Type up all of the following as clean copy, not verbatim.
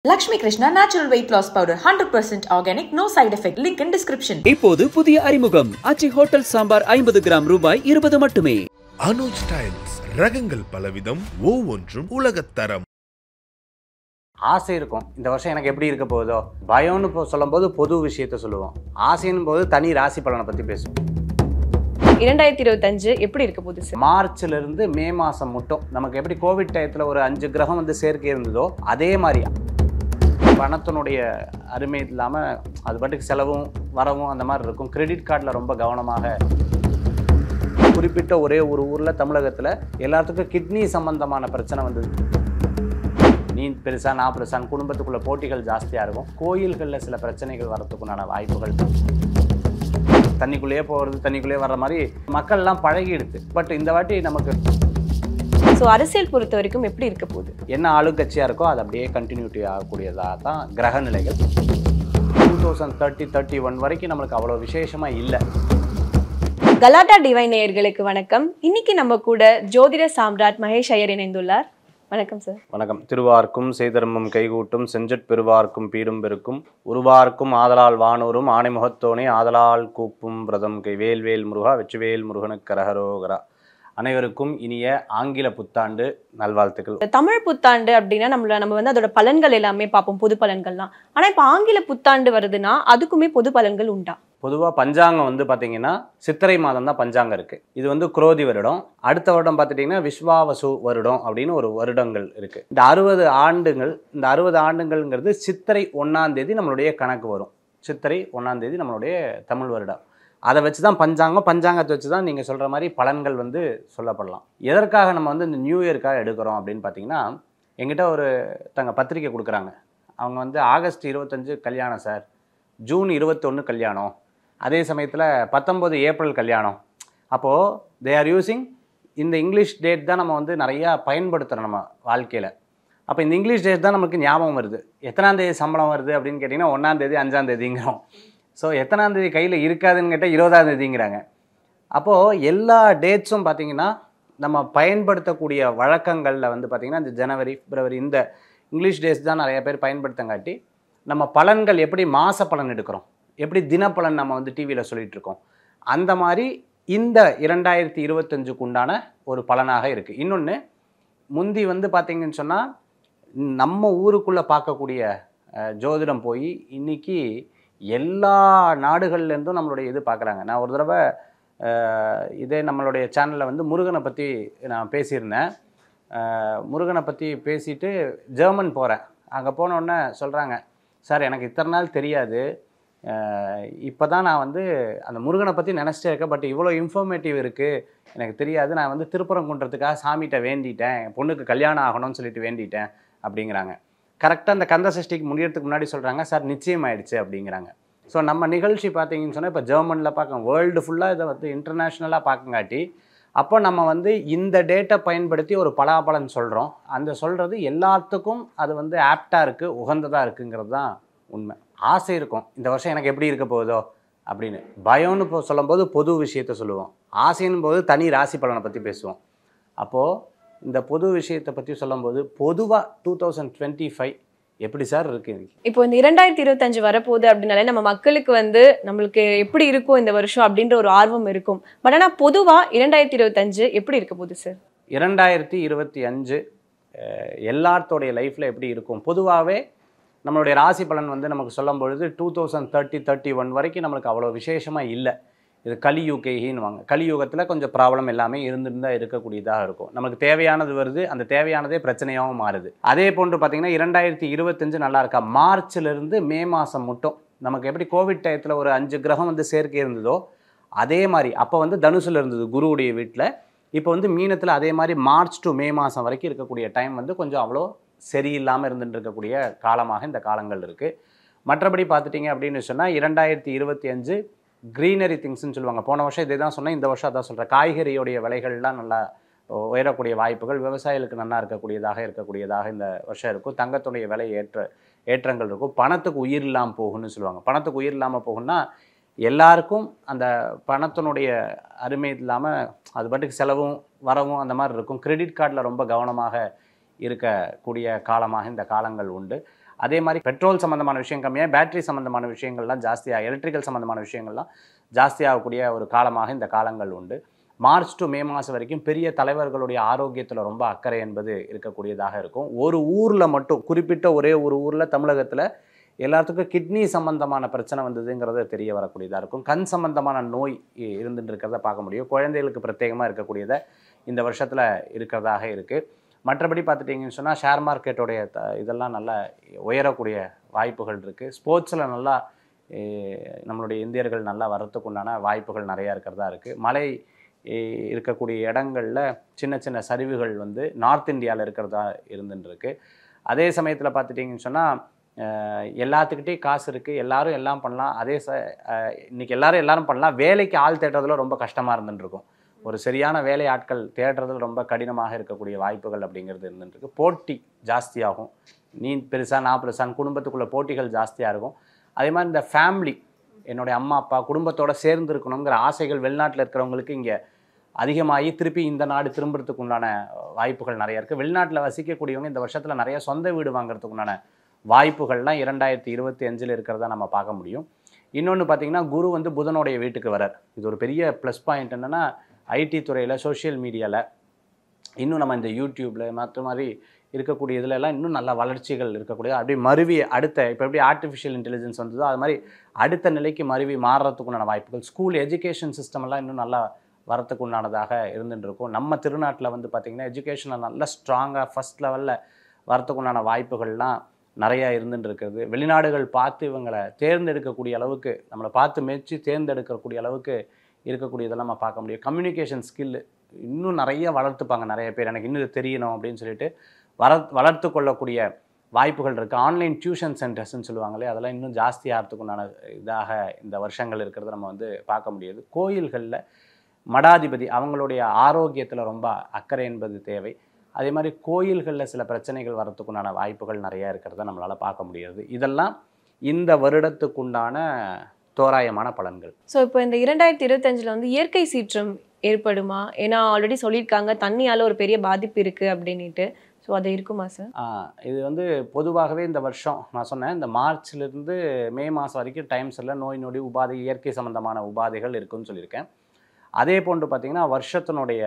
Lakshmi Krishna Natural Weight Loss Powder 100% organic, no side effect. Link in description. இப்போது புதிய அறிமுகம் ஆச்சி hotel sambar 50 gram ரூபாய் 20 மட்டுமே. அனுஜ் ஸ்டைல்ஸ் ரகங்கள் பலவிதம், ஒவ்வொன்றும் உலகத்தரம். ஆசை இருக்கும். இந்த வருஷம் எனக்கு எப்படி இருக்க போகுதோ, பயம்னு சொல்லும்போது பொது விஷயத்த சொல்லுவோம். ஆசைன்னு போது தனி ராசி பலனை பற்றி பேசுவோம். 2025 எப்படி இருக்க போகுது சார்? மார்ச்ல இருந்து மே மாதம் மட்டும் நமக்கு எப்படி கோவிட் டயத்தில் ஒரு 5 கிரகம் வந்து சேர்க்கை இருந்ததோ அதே மாதிரி பணத்தினுடைய அருமை இல்லாமல் அது பாட்டுக்கு செலவும் வரவும் அந்த மாதிரி இருக்கும். கிரெடிட் கார்டில் ரொம்ப கவனமாக. குறிப்பிட்ட ஒரே ஒரு ஊரில் தமிழகத்தில் எல்லாத்துக்கும் கிட்னி சம்பந்தமான பிரச்சனை வந்தது. நீ பெருசா நான் பெருசான்னு குடும்பத்துக்குள்ள போட்டிகள் ஜாஸ்தியாக இருக்கும். கோயில்களில் சில பிரச்சனைகள் வரத்துக்குண்டான வாய்ப்புகள். தண்ணிக்குள்ளேயே போகிறது, தண்ணிக்குள்ளேயே வர்ற மாதிரி மக்கள்லாம் பழகிடுது. பட் இந்த வாட்டி நமக்கு ஸோ அரசியல் பொறுத்த வரைக்கும் எப்படி இருக்க போகுது? என்ன ஆளுங்கட்சியாக இருக்கோ அது அப்படியே கண்டினியூட்டி ஆகக்கூடியதாக தான் கிரக நிலைகள். 2030-31 வரைக்கும் நம்மளுக்கு அவ்வளோ விசேஷமாக இல்லை. கலாட்டா டிவைன் நேயர்களுக்கு வணக்கம். இன்னைக்கு நம்ம கூட ஜோதிட சாம்ராட் மகேஷ் ஐயர் இணைந்துள்ளார். வணக்கம் சார். வணக்கம். திருவார்க்கும் செய்தர்மம் கைகூட்டும் செஞ்சட் பெருவார்க்கும் பீடும் பெருக்கும் உருவார்க்கும் ஆதலால் வானூரும் ஆணைமுகத்தோனே ஆதலால் கூப்பும் பிரதம் கை வேல்வேல் முருகா வெற்றிவேல் முருகனுக்கு கரஹரோகரா. அனைவருக்கும் இனிய ஆங்கில புத்தாண்டு நல்வாழ்த்துக்கள். தமிழ் புத்தாண்டு அப்படின்னா நம்ம வந்து அதோட பலன்கள் எல்லாமே பார்ப்போம், பொது பலன்கள்லாம். ஆனா இப்போ ஆங்கில புத்தாண்டு வருதுன்னா அதுக்குமே பொது பலன்கள் உண்டா? பொதுவாக பஞ்சாங்கம் வந்து பார்த்தீங்கன்னா சித்திரை மாதம் தான் பஞ்சாங்கம் இருக்குது. இது வந்து குரோதி வருடம். அடுத்த வருடம் பார்த்துட்டிங்கன்னா விஸ்வாவசு வருடம் அப்படின்னு ஒரு வருடங்கள் இருக்குது. இந்த 60 ஆண்டுகள், இந்த 60 ஆண்டுகள்ங்கிறது சித்திரை 1ஆம் தேதி நம்மளுடைய கணக்கு வரும். சித்திரை 1ஆம் தேதி நம்மளுடைய தமிழ் வருடம். அதை வச்சு தான் பஞ்சாங்கம். பஞ்சாங்கத்தை வச்சு தான் நீங்கள் சொல்கிற மாதிரி பலன்கள் வந்து சொல்லப்படலாம். எதற்காக நம்ம வந்து இந்த நியூ இயர்க்காக எடுக்கிறோம் அப்படின்னு பார்த்தீங்கன்னா, எங்கிட்ட ஒரு பத்திரிக்கை கொடுக்குறாங்க. அவங்க வந்து ஆகஸ்ட் 25 கல்யாணம் சார், ஜூன் 21 கல்யாணம், அதே சமயத்தில் 19 ஏப்ரல் கல்யாணம். அப்போது தே ஆர் யூஸிங் இந்த இங்கிலீஷ் டேட் தான் நம்ம வந்து நிறையா பயன்படுத்துகிறோம் நம்ம வாழ்க்கையில். அப்போ இந்த இங்கிலீஷ் டேட் தான் நமக்கு ஞாபகம் வருது. எத்தனாம் தேதி சம்பளம் வருது அப்படின்னு கேட்டிங்கன்னா 1ஆம் தேதி 5ஆம் தேதிங்கிறோம். ஸோ எத்தனாம் தேதி கையில் இருக்காதுன்னு கேட்டால் 20ஆம் தேதிங்கிறாங்க. அப்போது எல்லா டேட்ஸும் பார்த்திங்கன்னா நம்ம பயன்படுத்தக்கூடிய வழக்கங்களில் வந்து பார்த்திங்கன்னா இந்த ஜனவரி, பிப்ரவரி இந்த இங்கிலீஷ் டேட்ஸ் தான் நிறைய பேர் பயன்படுத்தங்காட்டி நம்ம பலன்கள் எப்படி மாத பலன் எடுக்கிறோம், எப்படி தினப்பலன் நம்ம வந்து டிவியில் சொல்லிகிட்ருக்கோம், அந்த மாதிரி இந்த 2025க்கு உண்டான ஒரு பலனாக இருக்குது. இன்னொன்று, முந்தி வந்து பார்த்திங்கன்னு சொன்னால் நம்ம ஊருக்குள்ளே பார்க்கக்கூடிய ஜோதிடம் போய் இன்றைக்கி எல்லா நாடுகள்லேருந்தும் நம்மளுடைய இது பார்க்குறாங்க. நான் ஒரு தடவை இதே நம்மளுடைய சேனலில் வந்து முருகனை பற்றி நான் பேசியிருந்தேன். முருகனை பற்றி பேசிட்டு ஜெர்மன் போகிறேன். அங்கே போனோடனே சொல்கிறாங்க, சார் எனக்கு இத்தனை நாள் தெரியாது, இப்போ தான் நான் வந்து அந்த முருகனை பற்றி நினச்சிட்டே இருக்கேன், பட் இவ்வளோ இன்ஃபர்மேட்டிவ் இருக்குது எனக்கு தெரியாது. நான் வந்து திருப்பரங்குன்றத்துக்காக சாமிகிட்ட வேண்டிட்டேன், என் பொண்ணுக்கு கல்யாணம் ஆகணும்னு சொல்லிட்டு வேண்டிட்டேன் அப்படிங்கிறாங்க. கரெக்டாக அந்த கந்த சஷ்டிக்கு முடியறதுக்கு முன்னாடி சொல்கிறாங்க, சார் நிச்சயம் ஆயிடுச்சு அப்படிங்கிறாங்க. ஸோ நம்ம நிகழ்ச்சி பார்த்தீங்கன்னு சொன்னால் இப்போ ஜெர்மனில் பார்க்க, வேர்ல்டு ஃபுல்லாக இதை வந்து இன்டர்நேஷ்னலாக பார்க்கங்காட்டி அப்போ நம்ம வந்து இந்த டேட்டை பயன்படுத்தி ஒரு பலாபலன் சொல்கிறோம். அந்த சொல்கிறது எல்லாத்துக்கும் அது வந்து ஆப்டாக இருக்குது, உகந்ததாக இருக்குங்கிறது தான் உண்மை. ஆசை இருக்கும். இந்த வருஷம் எனக்கு எப்படி இருக்க போகுதோ அப்படின்னு. பயம்னு சொல்லும்போது பொது விஷயத்த சொல்லுவோம். ஆசைன்னு போது தனி ராசி பலனை பற்றி பேசுவோம். அப்போது இந்த பொது விஷயத்தை பற்றி சொல்லும்போது பொதுவாக 2025 எப்படி சார் இருக்குது? இப்போ இந்த 2025 வரப்போகுது அப்படின்னாலே நம்ம மக்களுக்கு வந்து நம்மளுக்கு எப்படி இருக்கும் இந்த வருஷம் அப்படின்ற ஒரு ஆர்வம் இருக்கும். பட் ஆனால் பொதுவாக 2025 எப்படி இருக்க போகுது சார்? 2025 எல்லாத்தோடைய லைஃப்பில் எப்படி இருக்கும்? பொதுவாகவே நம்மளுடைய ராசி பலன் வந்து நமக்கு சொல்லும் பொழுது 2030-31 வரைக்கும் நம்மளுக்கு அவ்வளோ விசேஷமாக இல்லை. இது கலியுகைன்னு வாங்க. கலியுகத்தில் கொஞ்சம் ப்ராப்ளம் எல்லாமே இருந்துருந்தால் இருக்கக்கூடியதாக இருக்கும். நமக்கு தேவையானது வருது, அந்த தேவையானதே பிரச்சனையாகவும் மாறுது. அதே போன்று பார்த்திங்கன்னா 2025 நல்லா இருக்கா? மார்ச்லேருந்து மே மாதம் மட்டும் நமக்கு எப்படி கோவிட் டயத்தில் ஒரு 5 கிரகம் வந்து சேர்க்கை இருந்ததோ அதே மாதிரி அப்போ வந்து தனுசில் இருந்தது குருவுடைய வீட்டில். இப்போ வந்து மீனத்தில் அதே மாதிரி மார்ச் டு மே மாதம் வரைக்கும் இருக்கக்கூடிய டைம் வந்து கொஞ்சம் அவ்வளோ சரியில்லாமல் இருந்துட்டு இருக்கக்கூடிய காலமாக இந்த காலங்கள் இருக்குது. மற்றபடி பார்த்துட்டிங்க அப்படின்னு சொன்னால் 2025 க்ரீனரி திங்ஸ்ன்னு சொல்லுவாங்க. போன வருஷம் இதே தான் சொன்னேன், இந்த வருஷம் அதான் சொல்கிறேன். காய்கறியோடைய விலைகள்லாம் நல்லா உயரக்கூடிய வாய்ப்புகள், விவசாயிகளுக்கு நல்லா இருக்கக்கூடியதாக இந்த வருஷம் இருக்கும். தங்கத்துடைய விலை ஏற்றங்கள் இருக்கும். பணத்துக்கு உயிர் இல்லாமல் போகும்னு சொல்லுவாங்க. பணத்துக்கு உயிர் இல்லாமல் போகும்னா எல்லாருக்கும் அந்த பணத்தினுடைய அருமை இல்லாமல் அது பாட்டுக்கு செலவும் வரவும் அந்த மாதிரி இருக்கும். கிரெடிட் கார்டில் ரொம்ப கவனமாக இருக்கக்கூடிய காலமாக இந்த காலங்கள் உண்டு. அதே மாதிரி பெட்ரோல் சம்மந்தமான விஷயம் கம்மியாக பேட்டரி சம்மந்தமான விஷயங்கள்லாம் ஜாஸ்தியாக, எலக்ட்ரிக்கல் சம்மந்தமான விஷயங்கள்லாம் ஜாஸ்தியாகக்கூடிய ஒரு காலமாக இந்த காலங்கள் உண்டு. மார்ச் டு மே மாதம் வரைக்கும் பெரிய தலைவர்களுடைய ஆரோக்கியத்தில் ரொம்ப அக்கறை என்பது இருக்கக்கூடியதாக இருக்கும். ஒரு ஊரில் மட்டும், குறிப்பிட்ட ஒரே ஒரு ஊரில் தமிழகத்தில் எல்லாத்துக்கும் கிட்னி சம்பந்தமான பிரச்சனை வந்ததுங்கிறத தெரிய வரக்கூடியதாக இருக்கும். கண் சம்பந்தமான நோய் இருந்துட்டு இருக்கிறத பார்க்க முடியும். குழந்தைகளுக்கு பிரத்யேகமாக இருக்கக்கூடியதை இந்த வருஷத்தில் இருக்கிறதாக இருக்குது. மற்றபடி பார்த்துட்டிங்கன்னு சொன்னால் ஷேர் மார்க்கெட்டோடைய இதெல்லாம் நல்லா உயரக்கூடிய வாய்ப்புகள் இருக்குது. ஸ்போர்ட்ஸில் நல்லா நம்மளுடைய இந்தியர்கள் நல்லா வரத்துக்கு உண்டான வாய்ப்புகள் நிறையா இருக்கிறதா இருக்குது. மழை இருக்கக்கூடிய இடங்களில் சின்ன சின்ன சரிவுகள் வந்து நார்த் இந்தியாவில் இருக்கிறதா இருந்துருக்கு. அதே சமயத்தில் பார்த்துட்டிங்கன்னு சொன்னால் எல்லாத்துக்கிட்டே காசு இருக்குது, எல்லாரும் எல்லாம் பண்ணலாம். இன்றைக்கி எல்லாரும் பண்ணலாம். வேலைக்கு ஆள் தேடுறதுல ரொம்ப கஷ்டமாக இருந்துட்டுருக்கும். ஒரு சரியான வேலை ஆட்கள் தேடுறதுல ரொம்ப கடினமாக இருக்கக்கூடிய வாய்ப்புகள் அப்படிங்கிறது இருந்துருக்கு. போட்டி ஜாஸ்தியாகும். நீ பெருசா நான் பெருசான்னு குடும்பத்துக்குள்ளே போட்டிகள் ஜாஸ்தியாக இருக்கும். அதே மாதிரி இந்த ஃபேமிலி, என்னுடைய அம்மா அப்பா குடும்பத்தோடு சேர்ந்து இருக்கணுங்கிற ஆசைகள் வெளிநாட்டில் இருக்கிறவங்களுக்கு இங்கே அதிகமாகி திருப்பி இந்த நாடு திரும்புறதுக்கு உண்டான வாய்ப்புகள் நிறைய இருக்குது. வெளிநாட்டில் வசிக்கக்கூடியவங்க இந்த வருஷத்தில் நிறைய சொந்த வீடு வாங்குறதுக்கு உண்டான வாய்ப்புகள்லாம் 2025 இருக்கிறதா நம்ம பார்க்க முடியும். இன்னொன்று பார்த்திங்கன்னா, குரு வந்து புதனுடைய வீட்டுக்கு வரார். இது ஒரு பெரிய ப்ளஸ் பாயிண்ட். என்னென்னா, ஐடி துறையில், சோஷியல் மீடியாவில், இன்னும் நம்ம இந்த யூடியூப்பில் மற்ற மாதிரி இருக்கக்கூடிய இதிலெல்லாம் இன்னும் நல்ல வளர்ச்சிகள் இருக்கக்கூடிய, அப்படியே மருவி அடுத்த இப்போ எப்படி ஆர்டிஃபிஷியல் இன்டெலிஜென்ஸ் வந்ததோ அது மாதிரி அடுத்த நிலைக்கு மருவி மாறுறதுக்குண்டான வாய்ப்புகள், ஸ்கூல் எஜுகேஷன் சிஸ்டமெல்லாம் இன்னும் நல்லா வரத்துக்கு உண்டானதாக இருந்துட்டு இருக்கும். நம்ம திருநாட்டில் வந்து பார்த்திங்கன்னா எஜுகேஷனை நல்லா ஸ்ட்ராங்காக ஃபஸ்ட் லெவலில் வரத்துக்கு உண்டான வாய்ப்புகள்லாம் நிறையா இருந்துட்டு இருக்கிறது. வெளிநாடுகள் பார்த்து இவங்களை தேர்ந்தெடுக்கக்கூடிய அளவுக்கு, நம்மளை பார்த்து மெச்சு தேர்ந்தெடுக்கக்கூடிய அளவுக்கு இருக்கக்கூடியதெல்லாம் நம்ம பார்க்க முடியும். கம்யூனிகேஷன் ஸ்கில் இன்னும் நிறைய வளர்த்துப்பாங்க நிறைய பேர். எனக்கு இன்னும் இது தெரியணும் அப்படின்னு சொல்லிட்டு வளர்த்து கொள்ளக்கூடிய வாய்ப்புகள் இருக்குது. ஆன்லைன் டியூஷன் சென்டர்ஸ்ன்னு சொல்லுவாங்களே, அதெல்லாம் இன்னும் ஜாஸ்தி ஆகிறதுக்குண்டான இதாக இந்த வருஷங்கள் இருக்கிறத நம்ம வந்து பார்க்க முடியுது. கோயில்களில் மடாதிபதி அவங்களுடைய ஆரோக்கியத்தில் ரொம்ப அக்கறை என்பது தேவை. அதே மாதிரி கோயில்களில் சில பிரச்சனைகள் வரத்துக்குண்டான வாய்ப்புகள் நிறையா இருக்கிறத நம்மளால் பார்க்க முடியாது. இதெல்லாம் இந்த வருடத்துக்குண்டான தோராயமான பலன்கள். ஸோ இப்போ இந்த 2025 வந்து இயற்கை சீற்றம் ஏற்படுமா? ஏன்னா ஆல்ரெடி சொல்லியிருக்காங்க தண்ணியால் ஒரு பெரிய பாதிப்பு இருக்குது அப்படின்ட்டு. ஸோ அது இருக்குமா சார்? இது வந்து பொதுவாகவே இந்த வருஷம் நான் சொன்னேன், இந்த மார்ச்லேருந்து மே மாதம் வரைக்கும் டைம்ஸ் எல்லாம் நோய் நொடி உபாதை, இயற்கை சம்மந்தமான உபாதைகள் இருக்குதுன்னு சொல்லியிருக்கேன். அதே போன்று பார்த்திங்கன்னா வருஷத்தினுடைய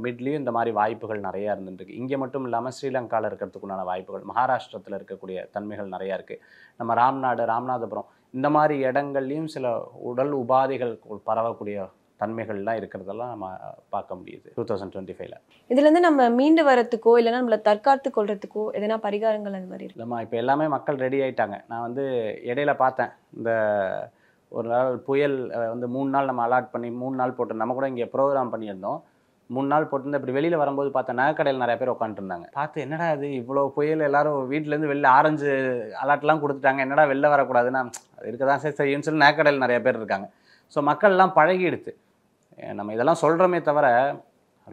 மிட்லேயும் இந்த மாதிரி வாய்ப்புகள் நிறையா இருந்துருக்கு. இங்கே மட்டும் இல்லாமல் ஸ்ரீலங்காவில் இருக்கிறதுக்குண்டான வாய்ப்புகள், மகாராஷ்டிரத்தில் இருக்கக்கூடிய தன்மைகள் நிறையா இருக்குது. நம்ம ராமநாதபுரம் இந்த மாதிரி இடங்கள்லையும் சில உடல் உபாதைகள் பரவக்கூடிய தன்மைகள்லாம் இருக்கிறதெல்லாம் நம்ம பார்க்க முடியுது 2025. இதுலேருந்து நம்ம மீண்டு வரத்துக்கோ இல்லைன்னா நம்மளை தற்காத்து கொள்றதுக்கோ எதனா பரிகாரங்கள் அந்த மாதிரி இல்லைம்மா. இப்போ எல்லாமே மக்கள் ரெடி ஆகிட்டாங்க. நான் வந்து இடையில பார்த்தேன், இந்த ஒரு நாள் புயல் வந்து 3 நாள் நம்ம அலாட் பண்ணி 3 நாள் போட்டு, நம்ம கூட இங்கே ப்ரோக்ராம் பண்ணியிருந்தோம். 3 நாள் போட்டிருந்தேன். இப்படி வெளியில் வரும்போது பார்த்தேன், நகைக்கடையில் நிறைய பேர் உட்காந்துருந்தாங்க. பார்த்து என்னடா இது இவ்வளோ புயல், எல்லாரும் வீட்டிலேருந்து வெளில ஆரஞ்சு அலாட்லாம் கொடுத்துட்டாங்க, என்னடா வெளில வரக்கூடாதுன்னா அது இருக்க தான் சரி சரின்னு சொல்லி நகைக்கடையில் நிறைய பேர் இருக்காங்க. ஸோ மக்கள்லாம் பழகிடுது. நம்ம இதெல்லாம் சொல்கிறோமே தவிர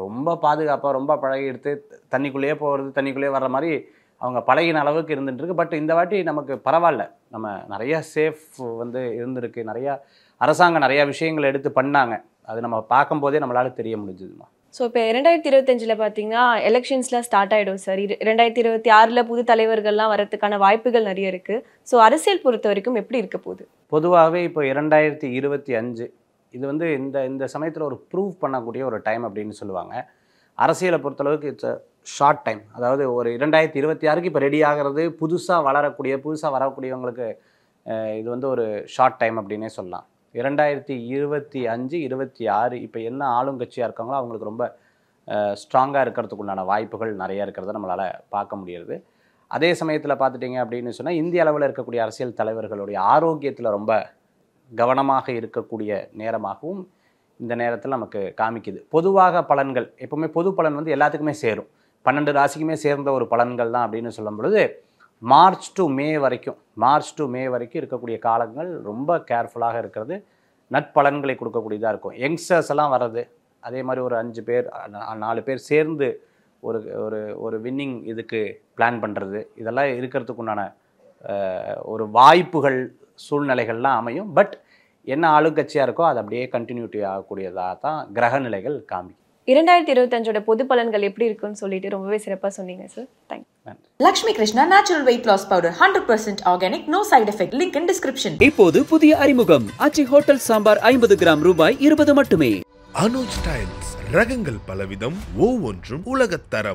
ரொம்ப பாதுகாப்பாக ரொம்ப பழகிடுத்து, தண்ணிக்குள்ளேயே போகிறது, தண்ணிக்குள்ளேயே வர்ற மாதிரி அவங்க பழகின அளவுக்கு இருந்துட்டுருக்கு. பட் இந்த வாட்டி நமக்கு பரவாயில்ல, நம்ம நிறையா சேஃப் வந்து இருந்திருக்கு. நிறையா அரசாங்கம் நிறையா விஷயங்கள் எடுத்து பண்ணாங்க. அது நம்ம பார்க்கும்போதே நம்மளால் தெரிய முடிஞ்சுதுமா. ஸோ இப்போ 2025 பார்த்தீங்கன்னா எலெக்ஷன்ஸ்லாம் ஸ்டார்ட் ஆகிடும் சார். 2026 புது தலைவர்கள்லாம் வரதுக்கான வாய்ப்புகள் நிறைய இருக்குது. ஸோ அரசியல் பொறுத்த வரைக்கும் எப்படி இருக்க போகுது? பொதுவாகவே இப்போ 2025 இது வந்து இந்த சமயத்தில் ஒரு ப்ரூவ் பண்ணக்கூடிய ஒரு டைம் அப்படின்னு சொல்லுவாங்க. அரசியலை பொறுத்தளவுக்கு இட்ஸ் அ ஷார்ட் டைம். அதாவது ஒரு 2026 இப்போ ரெடி ஆகிறது, புதுசாக வரக்கூடியவங்களுக்கு இது வந்து ஒரு ஷார்ட் டைம் அப்படின்னே சொல்லலாம். 2025, 26 இப்போ என்ன ஆளுங்கட்சியாக இருக்காங்களோ அவங்களுக்கு ரொம்ப ஸ்ட்ராங்காக இருக்கிறதுக்குண்டான வாய்ப்புகள் நிறையா இருக்கிறத நம்மளால் பார்க்க முடியுது. அதே சமயத்தில் பார்த்துட்டிங்க அப்படின்னு சொன்னால் இந்திய அளவில் இருக்கக்கூடிய அரசியல் தலைவர்களுடைய ஆரோக்கியத்தில் ரொம்ப கவனமாக இருக்கக்கூடிய நேரமாகவும் இந்த நேரத்தில் நமக்கு காமிக்குது. பொதுவாக பலன்கள் எப்போவுமே பொது பலன் வந்து எல்லாத்துக்குமே சேரும். 12 ராசிக்குமே சேர்ந்த ஒரு பலன்கள் தான் அப்படின்னு சொல்லும் பொழுது மார்ச் டு மே வரைக்கும் இருக்கக்கூடிய காலங்கள் ரொம்ப கேர்ஃபுல்லாக இருக்கிறது நட்பலன்களை கொடுக்கக்கூடியதாக இருக்கும். யங்ஸ்டர்ஸ் எல்லாம் வர்றது, அதே மாதிரி ஒரு 5 பேர் 4 பேர் சேர்ந்து ஒரு ஒரு ஒரு வின்னிங் இதுக்கு பிளான் பண்ணுறது, இதெல்லாம் இருக்கிறதுக்குண்டான ஒரு வாய்ப்புகள் சூழ்நிலைகள்லாம் அமையும். பட் என்ன ஆளுங்கட்சியாக இருக்கோ அது அப்படியே கண்டினியூட்டி ஆகக்கூடியதாக தான் கிரக நிலைகள் காமிக்கும். 2025 பொது பலன்கள் எப்படி இருக்குன்னு சொல்லிட்டு ரொம்பவே சிறப்பாக சொன்னீங்க சார். தேங்க்யூ. நன்றி. Lakshmi Krishna Natural Weight Loss Powder 100% organic, no side effect. Link in description. இப்போது புதிய அறிமுகம் ஆச்சி ஹோட்டல் சாம்பார் 50 கிராம் ரூபாய் 20 மட்டுமே. அனுஜ் ஸ்டைல்ஸ் ரகங்கள் பலவிதம், ஒவ்வொன்றும் உலகத்தரம்.